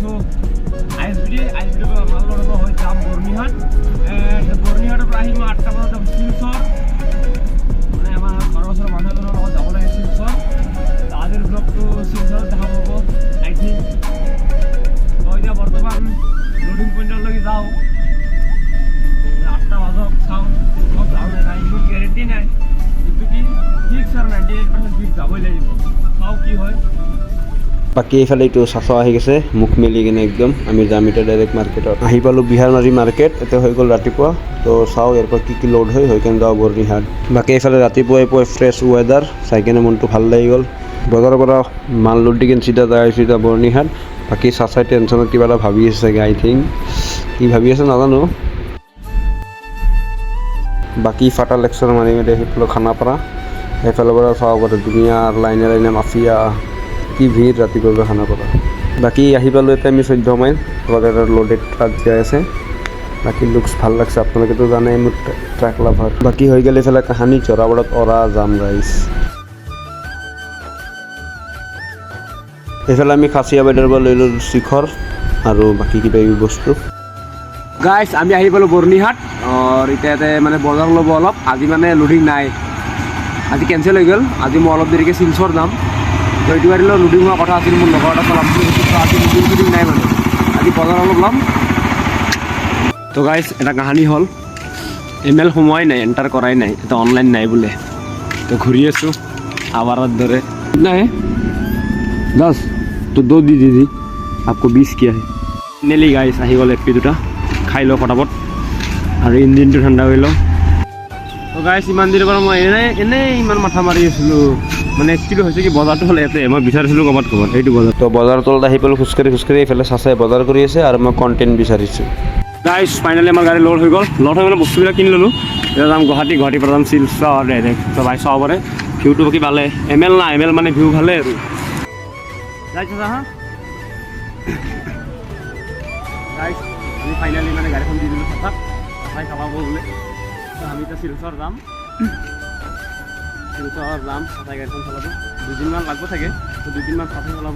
so আইএসবিডি মাল লড়ব হয় যাম বৰ্ণিহাট বৰ্ণিহাটৰ পৰা আহিম 8টা বজাত যাম শিলচৰ মানে আমাৰ ঘৰৰ ওচৰৰ মানুহ এজনৰ লগত যাব লাগে শিলচৰ আজিৰ ব্লগটো শিলচৰত দেখা পাব আই থিংক তো এতিয়া বৰ্তমান লোডিং পইণ্টলৈকে যাওঁ 8টা বাজক চাওঁ মই যাওঁ নাই মোৰ গেৰেণ্টি নাই কিন্তু কি ফিক্স আৰু 98% ফিক্স যাবই লাগিব চাওঁ কি হয় বাকী এইফালে এইটো চাচা আহি গৈছে মুখ মেলি কিনে একদম আমি যাম এতিয়া ডাইৰেক্ট মাৰ্কেটত আহি পালোঁ বিহাৰমাৰী মাৰ্কেট এতিয়া হৈ গ'ল ৰাতিপুৱা তো চাওঁ ইয়াৰ পৰা কি লোড হয় হৈ কেনে যাওঁ বৰ্ণিহাট বাকী এইফালে ৰাতিপুৱাই ফ্ৰেছ ৱেডাৰ চাই কেনে মনটো ভাল লাগি গ'ল বজাৰৰ পৰা মাল লোড দি কেনে চিধা যাই আছোঁ এতিয়া বৰ্ণিহাট বাকী চাচাই টেনশ্যনত কিবা এটা ভাবি আছে চাগে আই থিংক কি ভাবি আছে নাজানো বাকী ফাটা লেকচাৰ মাৰি মেলি আহি পালোঁ খানাপাৰা সেইফালৰ পৰা চাব পাৰে ধুনীয়া লাইনে লাইনে মাফিয়া কি ভিৰ ৰাতিপুৱা খানাপাৰা বাকী আহি পালোঁ এতিয়া আমি 14 মাইল এটা লোডেড ট্ৰাক যাই আছে বাকী লুকছ ভাল লাগছে আপোনালোকেতো জানেই মোৰ ট্ৰাক লাভাৰ বাকী হৈ গ'ল এইফালে কাহানি জৰাবাৰত অৰা যাম গাইছ এইফালে আমি খাচিয়াবাইডৰ পৰা লৈ ল'লোঁ শিখৰ আৰু বাকী কিবা কিবি বস্তু গাইছ আমি আহি পালোঁ বৰ্ণিহাট আৰু এতিয়া মানে বজাৰ ল'ব অলপ আজি মানে লোডিং নাই আজি কেঞ্চেল হৈ গ'ল আজি মই অলপ দেৰিকৈ শিলচৰ যাম তো এইটো গাড়ীলৈ লোডিং হোৱা কথা আছিল মোৰ লগৰ এটা চলাম আজি লোডিং নাই মানে আজি বজাৰ অলপ ল'ম তো গাইছ এটা কাহানি হ'ল ইমেইল সোমোৱাই নাই এণ্টাৰ কৰাই নাই এটা অনলাইন নাই বোলে তো ঘূৰি আছোঁ আৱাৰৰ দৰে নাই 10 তো 2 দি দিদি आपको 20 किया है নেলি গাইছ আহি গ'ল এপি দুটা খাই লওঁ ফটাফট আৰু ইঞ্জিনটো ঠাণ্ডা কৰি লওঁ তো গাইছ ইমান দেৰিৰ পৰা মই এনেই ইমান মাথা মাৰি আছিলোঁ মানে একচুৱেলি হৈছে কি বজাৰটো হ'ল ইয়াতে মই বিচাৰিছিলোঁ ক'ৰবাত এইটো বজাৰ তো বজাৰৰ তলত আহি পেলাই খোজকাঢ়ি এইফালে চাচাই বজাৰ কৰি আছে আৰু মই কণ্টেণ্ট বিচাৰিছোঁ গাইছ ফাইনেলি আমাৰ গাড়ী লোড হৈ গ'ল লোড হৈ গ'লে বস্তুবিলাক কিনি ল'লোঁ এতিয়া যাম গুৱাহাটীৰ পৰা যাম শিলচৰ ডাইৰেক্ট তো ভাই চাব পাৰে ভিউটো বাকী ভালে এমএল না এমএল মানে ভিউ ভালে আৰু যাইছে হা গাইছ আমি ফাইনেলি মানে গাড়ীখন দি দিলোঁ চাচাক চাচাই চাব বোলে আমি এতিয়া শিলচৰ যাম চাচাই গাড়ীখন চলাব 2 দিনমান লাগব থাকে তো 2 দিনমান চাচাই চলাব